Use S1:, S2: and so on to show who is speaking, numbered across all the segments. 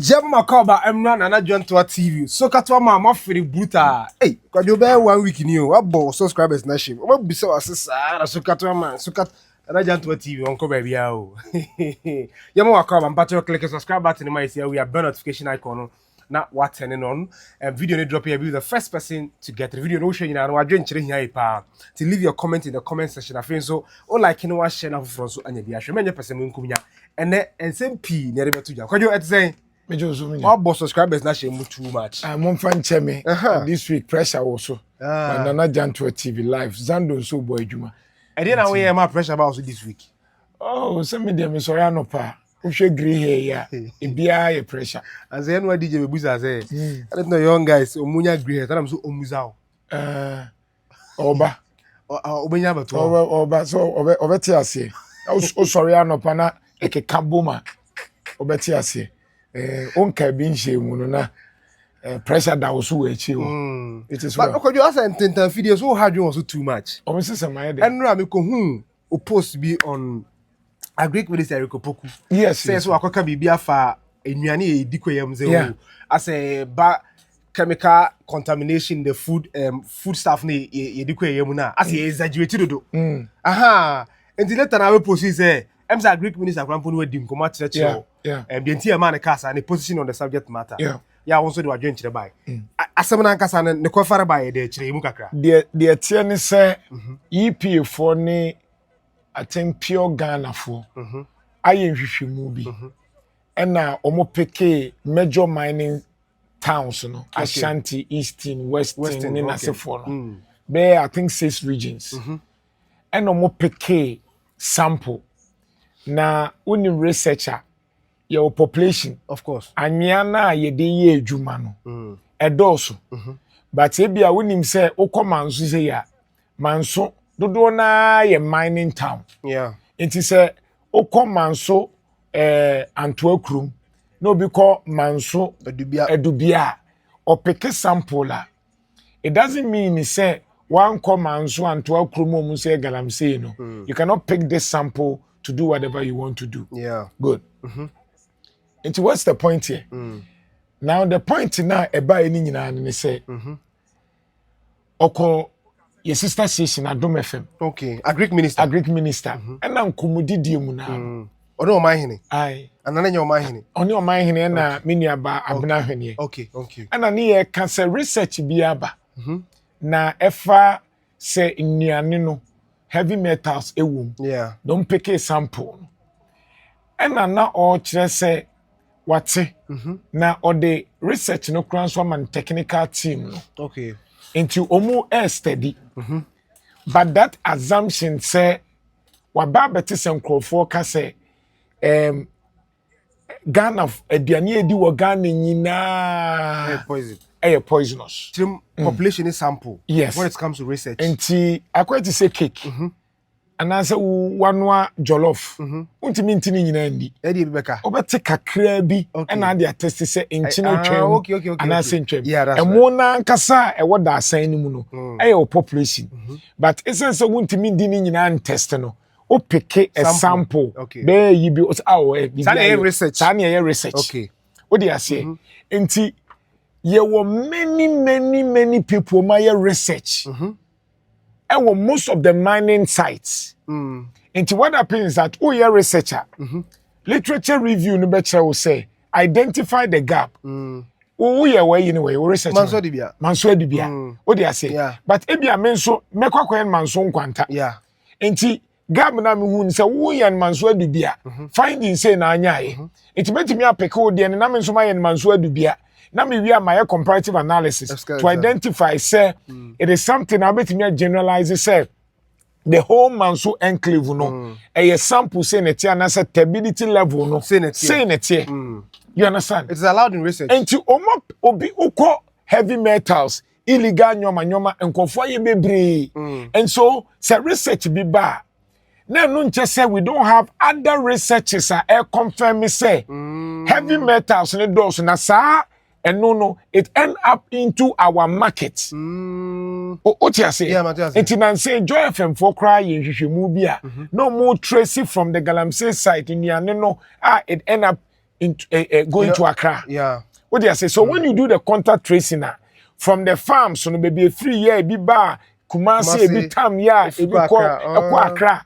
S1: Jam Macoba, I'm not an Jantua TV. So Catwa Mamma Free Bruta. Hey, could you bear 1 week in you? What ball subscribers nation? What be so as a Sukatwa man, Sukat, and Jantua TV on Kobe. Yamaka, I'm about to click a subscribe button in my ear. We have bell notification icon. Not what turning on and video drop here. Be the first person to get the video. No share, you know, I drink here to leave your comment in the comment section. I feel so. All like you know what share now from so and the actual many person in Kumia and then and same P near the two. Could you at say? Our boss subscribers not share too much.
S2: I'm on fan chemi. This week pressure also. And not Jantua TV live. Zando so boy Juma.
S1: I didn't know where my pressure about this week.
S2: Oh, send me them so I no pa. Who should agree here? Yeah, it be a pressure.
S1: As the NY DJ Buza say, I don't know young guys. Omunya agree here. I'm so omuzao.
S2: Oba.
S1: Obenya but
S2: Oba. So over tiasi. Oh sorry, I no pa na eke kabuma. Over tiasi. Onka binche mununa. Pressure that was so achieve. It is.
S1: But because you ask and videos, so hard you also too much.
S2: Oh, Mrs. Amaya.
S1: And Ramiko supposed to be on. Agric Minister Eric Opoku.
S2: Yes.
S1: Says so akoka bibia fa enuane ediko yam ze as a ba chemical contamination the food stuff ne ediko yam na as e exaggerated do. Aha. And the letter na we post say em say Agric Minister Krampo no dim koma kire the entire man kasa and position on the subject matter. Yeah, also do adwen kire bai. Asem na nkasa ne kwafara bai de kire mu kakra.
S2: The tie ne say EPA for ne I think pure Ghana for I am movie and now omo major mining towns, you know, Ashanti, Eastern, Western, in Asefo. There I think 6 regions. And omo sample. Na uni researcher your population,
S1: of course.
S2: Anyana ye de ye juma no. Edoso. But ebi a unim say okomanso say ya manso dodo na ye mining town.
S1: Yeah.
S2: It is a oko manso Jantua krum. No be call manso edubia or pick a sample la. It doesn't mean say one call manso Jantua krum say galamsey no. You cannot pick this sample to do whatever you want to do.
S1: Yeah.
S2: Good. And what's the point here? Now the point now about any nyina say oko your sister station Adom FM.
S1: Okay. Agric Minister.
S2: And now kumudidi mu na.
S1: Ono my hini.
S2: Aye.
S1: And then your my hini.
S2: Ono my hini na mini aba abna hini.
S1: Okay.
S2: And ani e can say research bi aba. Na efa say nnuane no heavy metals ewum.
S1: Yeah.
S2: Don't pick a sample. And na all kire say wate. Na or the research no transform and technical team no.
S1: Okay.
S2: Into omu air steady. But that assumption say waba beti se nkrofo ka say Ghana aduane edi wo Ghana nyina poisonous.
S1: Population is sample.
S2: Yes.
S1: When it comes to research.
S2: Enti akwati say cake. And answer wanwa jollof. Untimi ntini nyina ndi.
S1: Edi beka.
S2: Obete kakra bi and na dey test say enchina twem.
S1: Okay.
S2: And answer twem.
S1: Yeah, that's
S2: right. Emo na nkasa e wo da asan ni mu no. Your population. But essence untimi ndi ni nyina test no. O pick a sample.
S1: Okay.
S2: There you be
S1: research.
S2: Sanya research.
S1: Okay.
S2: What do you say? Enti there were many people my research. And most of the mining sites. Into what happens is that your researcher, literature review no better will say, identify the gap. Yeah, way anyway, research. Manso dibia. What do you say?
S1: Yeah.
S2: But ebi amenso mekwa kwen manso nkwanta.
S1: Yeah.
S2: Enti gap na me hu say wo yan manso dibia. Finding say na anyaye. Enti betimi apeke wo de na menso ma yan manso dibia. Na me wi my comparative analysis to identify say it is something I bet me generalize say the whole manso enclave no a sample say net na stability level no say net here. You understand?
S1: It's allowed in research.
S2: And to obi uko heavy metals illegal nyoma nkofo ye bebre. And so say research be ba na no just say we don't have other researchers confirm me say heavy metals in the doors na sa and no, it end up into our market. What you say?
S1: Yeah,
S2: and then say Joy FM for cry in Shishimubia. No more tracy from the Galamsey site in Yaneno. It end up going to Accra.
S1: Yeah.
S2: What do I say? So when you do the contact tracing from the farm, so no be a free year, be bar, Kumasi, be tam ya, be Accra.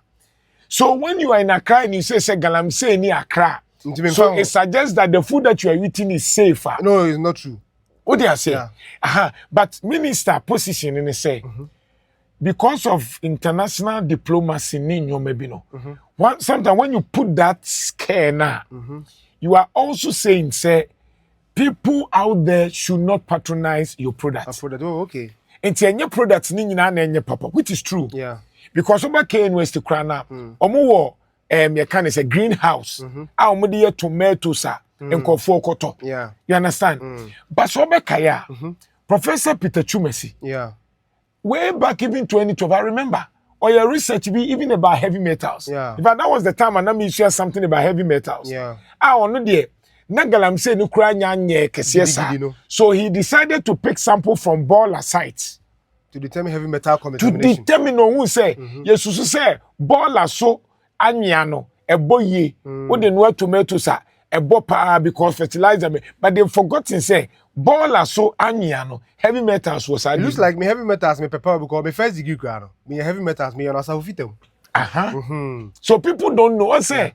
S2: So when you are in Accra and you say galamsey ni Accra, so it suggests that the food that you are eating is safer.
S1: No, it's not true.
S2: What do I say? But minister position in say because of international diplomacy, maybe no. Sometimes when you put that scare now, you are also saying say people out there should not patronize your products.
S1: Oh, okay.
S2: And your products ni papa, which is true.
S1: Yeah.
S2: Because over Kane West to Krana, omo you can say greenhouse. Omo de tomatoes and koto.
S1: Yeah.
S2: You understand? But so kaya, Professor Peter Chumesi.
S1: Yeah.
S2: Way back even 2012, I remember. Or your research be even about heavy metals.
S1: Yeah.
S2: In fact, that was the time and I share something about heavy metals.
S1: Yeah.
S2: No there. Nagalamsey no kura nyanye kesiesa. So he decided to pick sample from baller sites
S1: to determine heavy metal contamination.
S2: To determine who say yesusu say baller so anyano eboye wo de no tomatoes ebo pa because fertilizer but they forgotten say baller so anyano heavy metals was
S1: it looks like me heavy metals me pepper because me first degree grano me heavy metals me na safitem.
S2: So people don't know say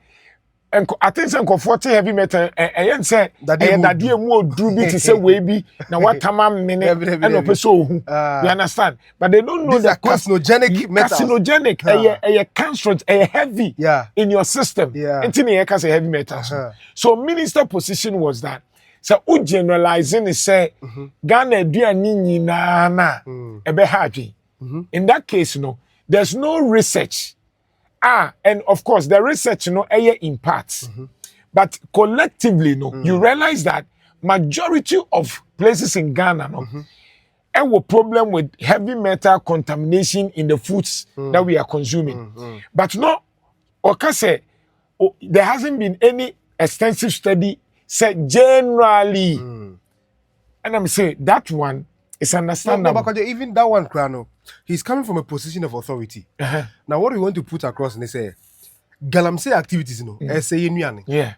S2: and I think some comforting heavy metal and say that they more do be to say we be now what time minute and no person you understand but they don't know that
S1: carcinogenic metals
S2: a cancerous a heavy in your system until you can say heavy metals. So minister position was that so u generalizing is say Ghana aduani na ebe haji in that case there's no research. And of course, the research, in parts. But collectively, you realize that majority of places in Ghana, have a problem with heavy metal contamination in the foods that we are consuming. But say, there hasn't been any extensive study said generally. And I'm saying that one is understandable.
S1: Because even that one, Krano, he's coming from a position of authority. Now, what we want to put across and they say, galamsey activities,
S2: yeah.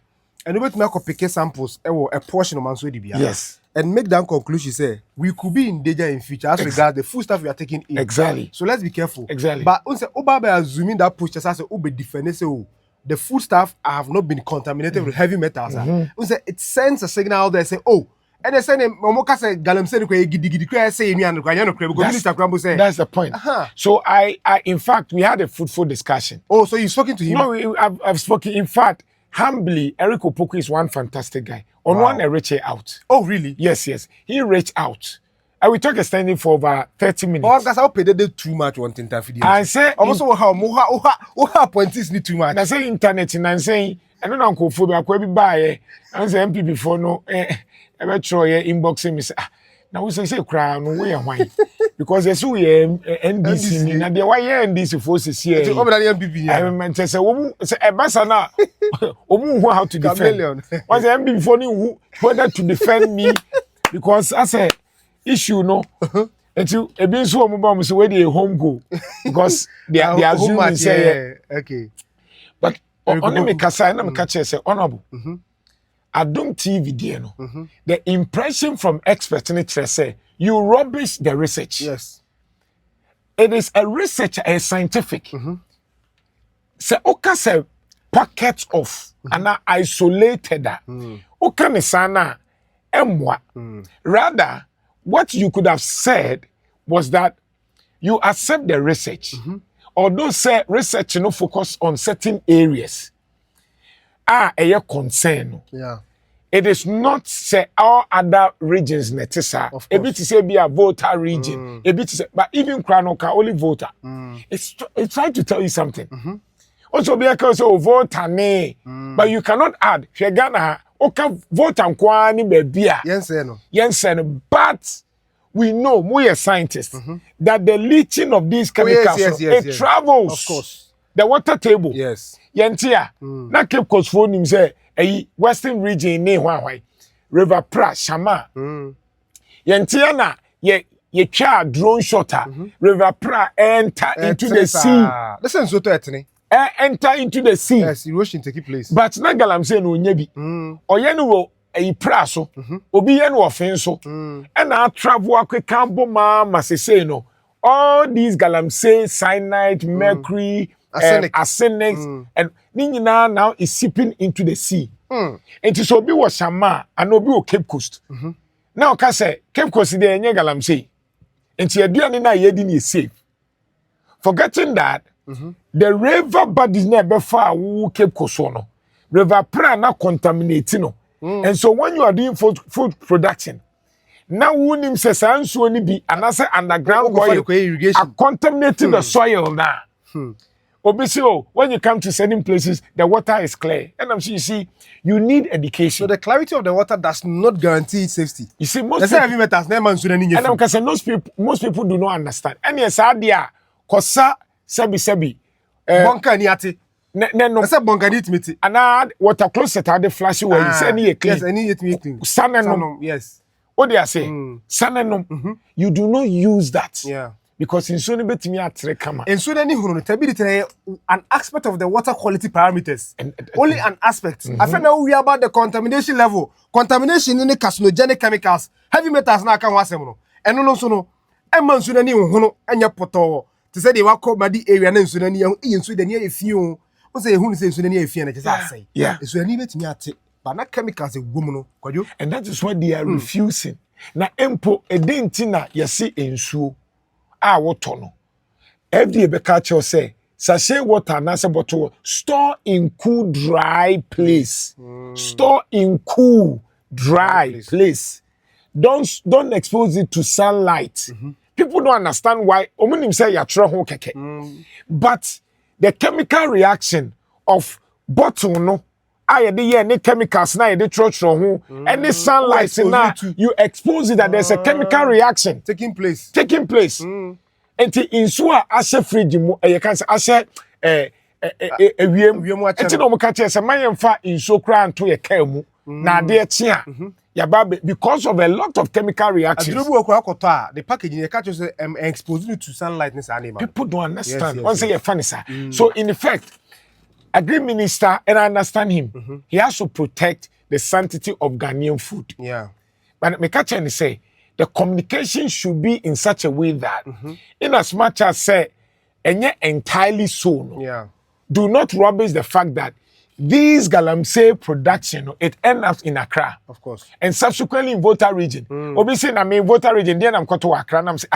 S1: And we want to make pick samples a portion of Manso DBA.
S2: Yes.
S1: And make that conclusion say we could be in danger in future as regards the food stuff we are taking in.
S2: Exactly.
S1: So let's be careful.
S2: Exactly.
S1: But once Oba assuming that push just as Obe defend say the food stuff have not been contaminated with heavy metals. It sends a signal out there say, oh. And they say, "Momoka say galamsey no gidi say no because Minister Krambo say."
S2: That's the point. So I, in fact, we had a fruitful discussion.
S1: Oh, so you've spoken to him?
S2: No, I've spoken. In fact, humbly, Eric Opoku is one fantastic guy. On one, reach out.
S1: Oh, really?
S2: Yes. He reached out. And we talk extending for over 30 minutes.
S1: Oh, because I paid too much one thing.
S2: I say,
S1: also how points need too much.
S2: I say internet and I'm saying, I don't know how I could buy. I say MP before no. Ever try inboxing me say now we say cry no way and why because they so NBC na dey why NBC forces here
S1: to over the MPP
S2: I meant say wo say e basa na omu how to defend was MPP before ni whether to defend me because as a issue no until e bin so omu ba mo say we dey home goal because they assume say
S1: okay
S2: but on me kasa na me catch say honorable Adum TV there the impression from experts in it say you rubbish the research.
S1: Yes.
S2: It is a research, a scientific. Say oka say packets of and isolated oka ne sana emwa. Rather, what you could have said was that you accept the research. Although say research no focus on certain areas. A concern.
S1: Yeah.
S2: It is not say all other regions netisa. A bit to say be a voter region. A bit to say, but even Kranoka only voter. It's trying to tell you something. Also be a cause of voter ne. But you cannot add. Ghana oka voter kwani bebia. Yes, but we know we are scientists that the leaching of these chemicals it travels.
S1: Of course.
S2: The water table.
S1: Yes.
S2: Yentia. Na Cape Coast phone him say western region ne hwan River Pra Shama. Yentia na ye twa drone shotter. River Pra enter into the sea.
S1: Listen so to etene.
S2: enter into the sea.
S1: Yes, erosion take place.
S2: But na galamsey no nya bi. Oye no wo pra so. Obi ye no ofen so. And I travel akeka boma say no. All these galamsey, cyanide, mercury, arsenic, and ninyina now is seeping into the sea. And it obi was Shama and obi o Cape Coast. Now ka say Cape Coast dey enye galamsey. Enti aduane na ye di ni safe. Forgetting that the river bodies na be far Cape Coast no. River pra na contaminate no. And so when you are doing food production, now wunim se sanso ni bi anase underground oil are contaminating the soil now. Obviously, when you come to certain places, the water is clear. And I'm sure you see, you need education.
S1: So the clarity of the water does not guarantee safety.
S2: You see, most people do not understand. And yes, idea, kosa sebi.
S1: Bonka ni ati. No. Asa bonka ni itmiti.
S2: And water closet are the flashy way. Yes, any
S1: clean.
S2: Sanenum.
S1: Yes.
S2: What they are saying? Sanenum. You do not use that.
S1: Yeah.
S2: Because in so many kama.
S1: And so any an aspect of the water quality parameters. Only an aspect. I find out we about the contamination level. Contamination in the carcinogenic chemicals, heavy metals na kan wasem. And no so no. E man so nani hono anya poto. To say they wako madi area na so nani e so nani e fie. O say ehun say so nani e fie na say.
S2: Yeah.
S1: So nani betimi ate. But na chemicals e gum no. Kwadwo.
S2: And that is what they are refusing. Na empo edenti na yesi ensuo. Water no. FDA be catch you say sachet water na say bottle store in cool dry place. Store in cool dry place. Don't expose it to sunlight. People don't understand why omunim say ya tro ho keke. But the chemical reaction of bottle no I dey any chemicals na dey tro ho any sunlight na you expose it that there's a chemical reaction
S1: taking place.
S2: Enti insu a ahye fridge mu e kan say ahye ewiem enti no mo ka che say mayemfa insu kra anto ye ka mu na ade eche a ya ba because of a lot of chemical reactions.
S1: The packaging you catch say expose you to sunlight this animal.
S2: People don't understand. Once say funny sir. So in effect Agric Minister, and I understand him, he has to protect the sanctity of Ghanaian food.
S1: Yeah.
S2: But me catch and say, the communication should be in such a way that, in as much as say, and yet entirely so, no,
S1: yeah,
S2: do not rubbish the fact that these galamsey production, it ends up in Accra.
S1: Of course.
S2: And subsequently in Volta region. Obviously, I mean, Volta region, then I'm going to Accra, and I'm saying,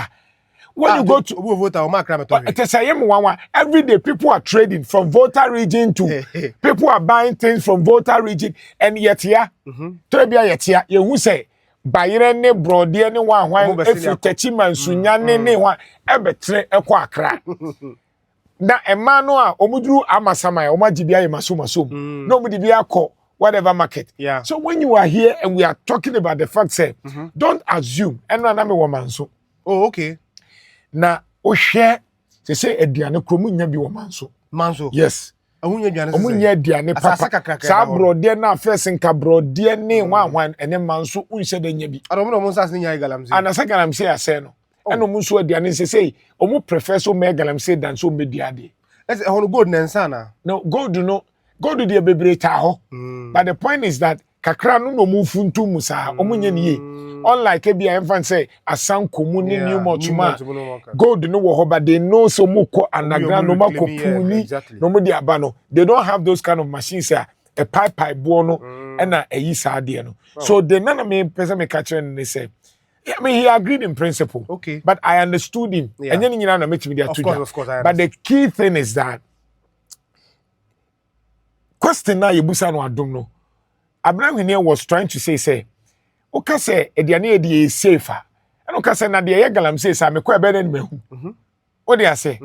S2: when you go to every day, people are trading from Volta region to people are buying things from Volta region, and yet here, you who say, Bayern ne brody ne one if you touch him and sunyane ne one ebetre ekwa akra. Na emano a omuduru amasama omagibia yemasoma no mudi bia ko whatever market.
S1: Yeah.
S2: So when you are here and we are talking about the fact say don't assume and na me woman so.
S1: Oh okay.
S2: Na o hwe say aduane kromu nya bi woman so.
S1: Manso.
S2: Yes. Omunya aduane papa. Sa brode na first nka brode ne wan ene manso unse da nya bi.
S1: Adomo no monsa se nya galamsey.
S2: Anasa galamsey ase no. Eno munso aduane say omu prefer me galamsey dan so mediade.
S1: Let's hono gold na nsa na.
S2: No gold no. Gold dey bebre ta ho. But the point is that kakra no mu funtu musa omunye niye. Unlike a infant say asan komuni new motuma gold no wo but they know so muko underground no mako puni no mo di abano they don't have those kind of machines a pipe bono and a yisa de no so the nana me person me catch and they say I mean he agreed in principle
S1: okay but
S2: I understood him and then you know na make me there too but the key thing is that question na yebusa no adom no Abraham was trying to say oka say ediane edi safer and oka say na de ye galamsey say me kwa beden mehu o de ase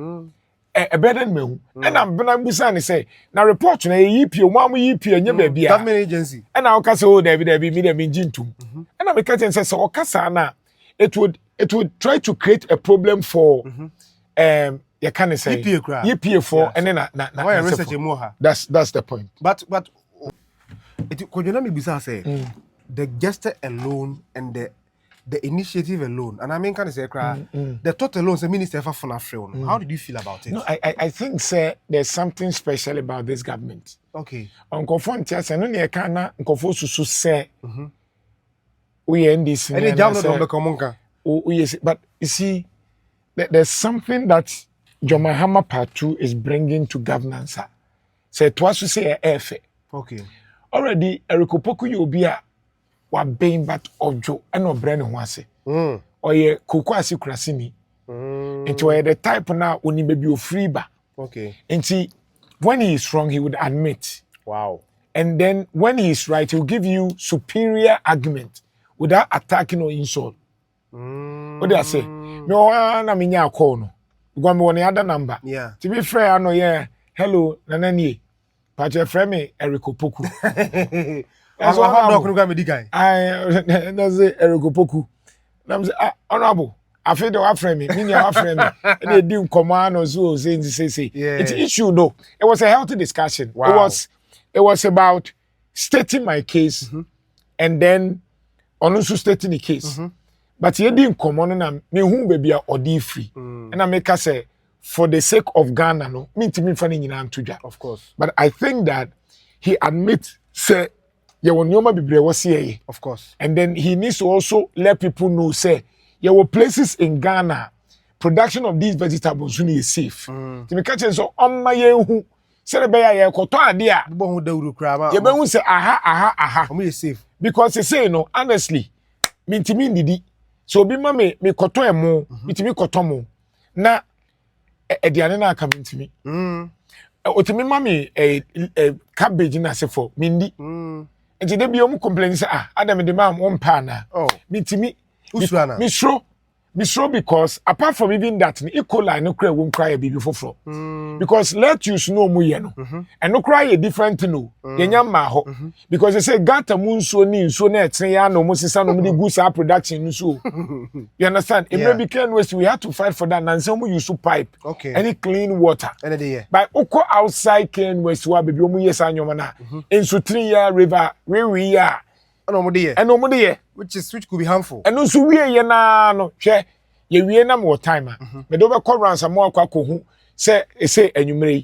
S2: beden mehu and am bena busa ni say na report na yipi o mamu yipi anya ba bia
S1: government agency
S2: and oka say o David me dem jintum and am catch say oka say na it would try to create a problem for you can say yipi for and then na
S1: why research more ha
S2: that's the point
S1: but it could you not me busa say the gesture alone and the initiative alone, and I mean, can I say, the thought alone, the minister for Funafrion. How did you feel about it?
S2: No, I think, sir, there's something special about this government.
S1: Okay.
S2: Uncle Fontias, and only a canna, Uncle Fosu say, we end this.
S1: And the job not the Comunka.
S2: Oh, yes, but you see, there's something that John Mahama Part 2 is bringing to governance. Say, twice to say a F.
S1: Okay.
S2: Already, Eric Opoku, you'll be a being but of Joe and no brand once. Or ye Kukwasi Krasini. Into the type now when he may be a free bar.
S1: Okay.
S2: And see, when he is wrong, he would admit.
S1: Wow.
S2: And then when he is right, he'll give you superior argument without attacking or insult. What do I say? No, I mean, ya call no. Go on the other number.
S1: Yeah.
S2: To be fair, I know, yeah. Hello, Nanani. But your friend, Eric Opoku. That's what I'm going to do. I that's Eric Opoku. I'm say, honorable. I feel the friend me. Meaning our friend me. And they do command or so saying say. It's issue though. It was a healthy discussion.
S1: Wow.
S2: It was about stating my case and then also stating the case. But he didn't come on and me who baby are odi free. And I make us say for the sake of Ghana, no, me to me funny in Antuja.
S1: Of course.
S2: But I think that he admits say you will nyoma bibre was here.
S1: Of course.
S2: And then he needs to also let people know say there were places in Ghana production of these vegetables is safe. To me catch so on my who say be ya koto ade a
S1: Bo hu dawuru kra
S2: you be who say aha.
S1: Omo is safe.
S2: Because they say no honestly mintimi ndidi so bi ma me koto emo mitimi koto mo na ediane na aka mintimi otimi ma me cabbage na se for mindi nti de bi o mu complain say adam de ma am pa na mitimi
S1: Usrana.
S2: Misro because apart from even that E. coli no cry won't cry a baby for because let you know mu ye no and no cry a different no yenya ma ho because they say gata mun so ni so na etre ya no mo sisa no mo good sa production no so you understand it may be can waste we have to fight for that and some use pipe any clean water but oko outside can waste wa baby o mu yes anyoma na in so 3-year river we are and no more
S1: which could be harmful.
S2: And also we ye na no hwe ye wie na mo time me do be call ransom akwa ko hu say enumere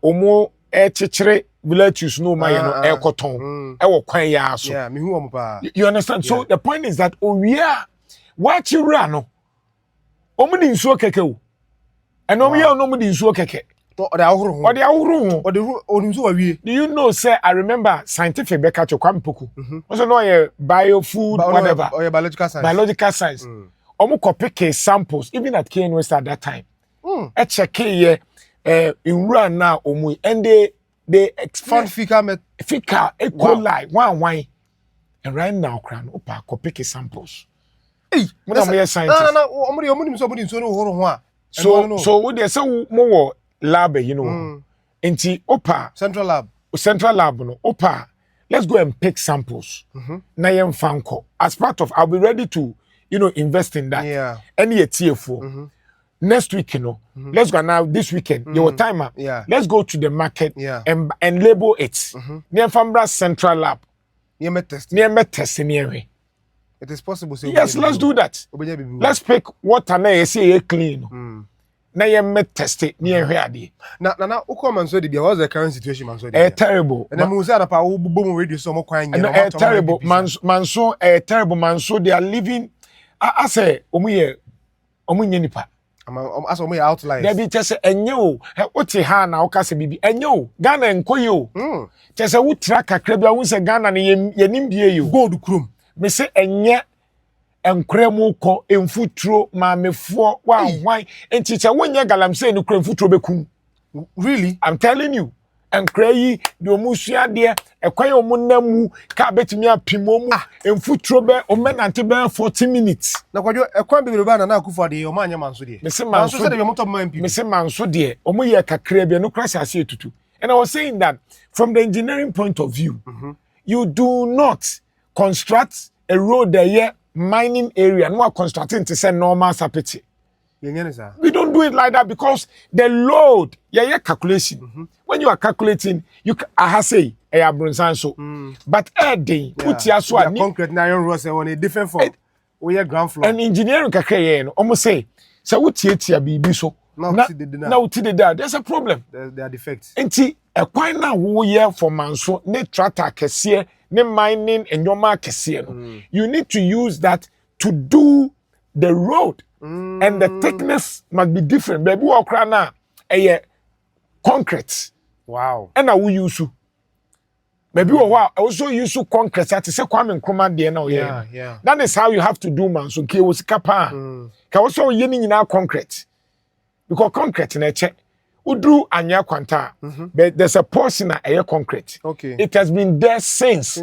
S2: omo chechire villages no ma ye no ekoton wo kwan ya so
S1: yeah me hu omo pa
S2: you understand so the point is that owie what you run no omo di nsuo keke o and omo ye no omo di nsuo keke
S1: Ode ahuru
S2: do you know say I remember scientific beka to Kwampoku also know biofood whatever
S1: or biological science
S2: omo pick samples even at KN West at that time e check in run now omo and they
S1: found fecal
S2: E. coli one and right now cran opa pick samples
S1: hey
S2: no scientist
S1: no omo so no horo ho a
S2: so we dey say mo lab you know enti opa
S1: central lab
S2: no opa let's go and pick samples na yem fanko as part of I'll be ready to invest in that any TF4 next week let's go now this weekend your timer let's go to the market and label it near Fambra central lab
S1: near test
S2: near
S1: it is possible
S2: yes let's do that let's pick water na you say clean na ye met test it near here
S1: na uko man so dey what's the current situation man so
S2: dey terrible
S1: and then we say na pa wo bom radio so mo kwan
S2: nyina terrible manso terrible manso they are living I say omuye nipa
S1: as omuye outliers
S2: there be just enye o oti ha na oka se bibi enye o Ghana enkoyi o just wo tra kakra bia wo se Ghana ne ye nimbie yo
S1: gold krom
S2: me se enye enkremu ko emfuturo maamefo wa hwan entiche wonye galamsey no kremfuturo bekum
S1: really
S2: I'm telling you enkrayi de omusua de ekwan omunamu ka betimi apimomu emfuturo be omenante be 40 minutes
S1: na kwadwo ekwan be ba na akufo de o manya manso de
S2: me se manso
S1: de moto man pi
S2: me se manso de omuye kakra be no crash ase etutu and I was saying that from the engineering point of view you do not construct a road there mining area no are constructing to say normal sapeti. We don't do it like that because the load calculation when you are calculating you say so but adding put your
S1: concrete na iron rods on a different form We are ground floor.
S2: And engineering kakra ye no. Almost say wotiatia bibi so.
S1: Now
S2: that there's a problem.
S1: There are defects.
S2: Enti ekwan na wo ye for manso ne tractor kese ne mining enyoma kese no. You need to use that to do the road. And the thickness must be different. Baby walk na concrete.
S1: Wow.
S2: And I will use you. Maybe I also use concrete. That is a common command.
S1: Yeah.
S2: That is how you have to do, man. So, okay, was kapa. Ka also yeni na concrete. Because concrete in a check. Udru anya kwanta. But there's a portion of air concrete.
S1: Okay.
S2: It has been there since.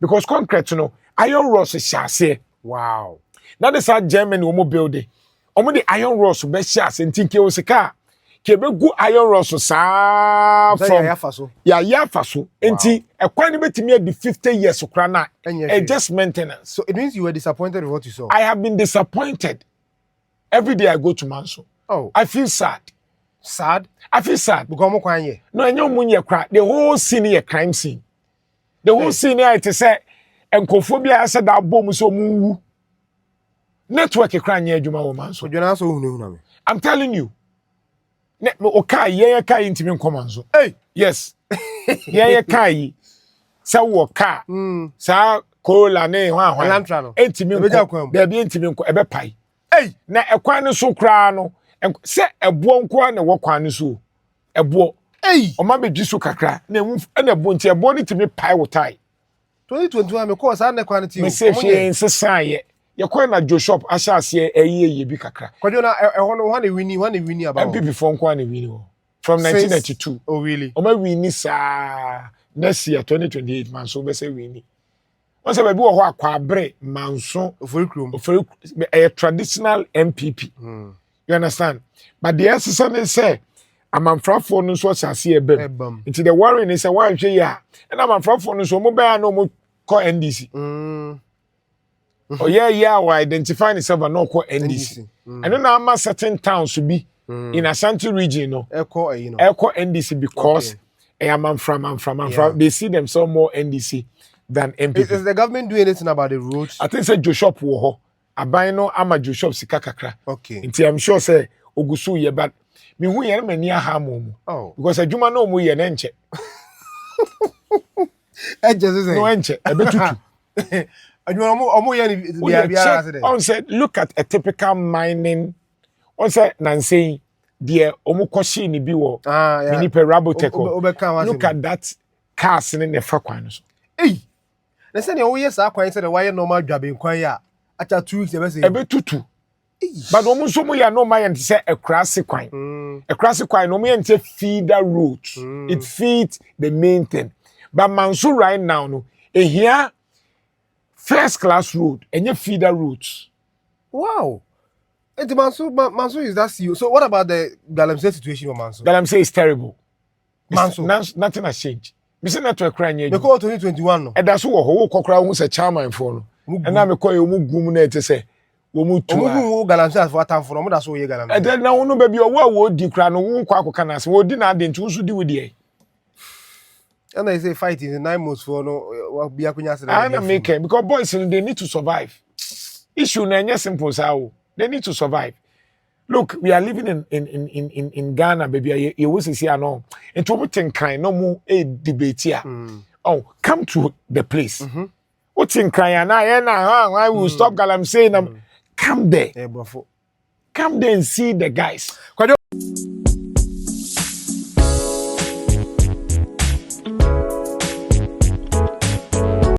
S2: Because concrete, you know, iron rods is chassis.
S1: Wow.
S2: That is how Germany will build it. Omo the iron rods be chassis and think you sika. Kebe go iron rods sa from yafaso. Enti ekwan ni betimi di 50 years okra na just maintenance.
S1: So it means you were disappointed with what you saw.
S2: I have been disappointed. Every day I go to Manso.
S1: Oh.
S2: I feel sad.
S1: Sad?
S2: I feel sad.
S1: Because mo kwanye.
S2: No enyo munye kra. The whole scene is a crime scene. The whole scene here it say enkophobia said that bom so mu network kranye adwuma wo Manso.
S1: Odwana so hunu me.
S2: I'm telling you. Okay, yeah, kai intimi nkomanso. Hey, yes. Yeah, kai. Sa wo ka. Sa kola ne hwa. Intimi nko. Baby intimi nko ebe pai. Hey, na ekwan ne so kra no. Se ebo nko na wo kwan ne so. Ebo. Hey, o ma be dwiso kakra. Na ebo nti ebo ne timi pai wo tai.
S1: 2021 me ko sa na kwan ti.
S2: Me se hwe nsesa ye. You call na Joe shop ashase eye bi kakra.
S1: Kwadwo na ehon one winnie about.
S2: MPP for nkwa na winnie from 1992.
S1: Oh really?
S2: O ma winnie sa next year 2028 man so be say winnie. Once baby wo ho akwabre manso ofori a traditional MPP. You understand? But the essence say amanfrafo no so ashase ebem. Into the worry is say wan hwe ya. And amanfrafo no so mo ba na mo call NDC. Oh yeah, we identify itself and not call NDC. And then I'm certain towns to be in Ashanti region, no. Echo NDC because I am from. They see themselves more NDC than MPP.
S1: Is the government doing anything about the roads?
S2: I think say Joe shop wo ho. No ama Joe shop sika kakra.
S1: Okay.
S2: Nti I'm sure say ogusu ye but me hu ye na mani aha mo. Oh. Because adwuma no mo ye na nche. No enche, ebetutu. On said, look at a typical mining. On said, Nancy, dear Omukoshi ni biwo. Mini perabo teko. Look at that cars in the fakwanos.
S1: Hey, they say the years are quite said why normal job in Kwaya. After 2 weeks, a bit tutu. But almost so ya no my and say a crassy quine. A crassy quine, no me and feed the root. It feeds the main thing. But Mansu right now, no, here. First class road and your feeder routes. Wow. And Manso is that you. So what about the galamsey situation with Manso? Galamsey
S2: is terrible.
S1: Manso.
S2: Nothing has changed. We say not to a crying.
S1: They call 2021 no.
S2: And that's what whole cockra who's a chairman for. And now me call you mugumune to say.
S1: Omugu galamsey as for time for no that's what you galamsey.
S2: And then now no baby what would the crown who kwako kanas wo di na den to so di with the.
S1: And they say fighting in 9 months for no be akunya.
S2: I make it because boys they need to survive. Issue na simple sao. They need to survive. Look, we are living in Ghana, baby. You will see no. And to put in kind no more a debate here. Oh, come to the place. What's in crying? I will stop galamsey. Come there. Come there and see the guys.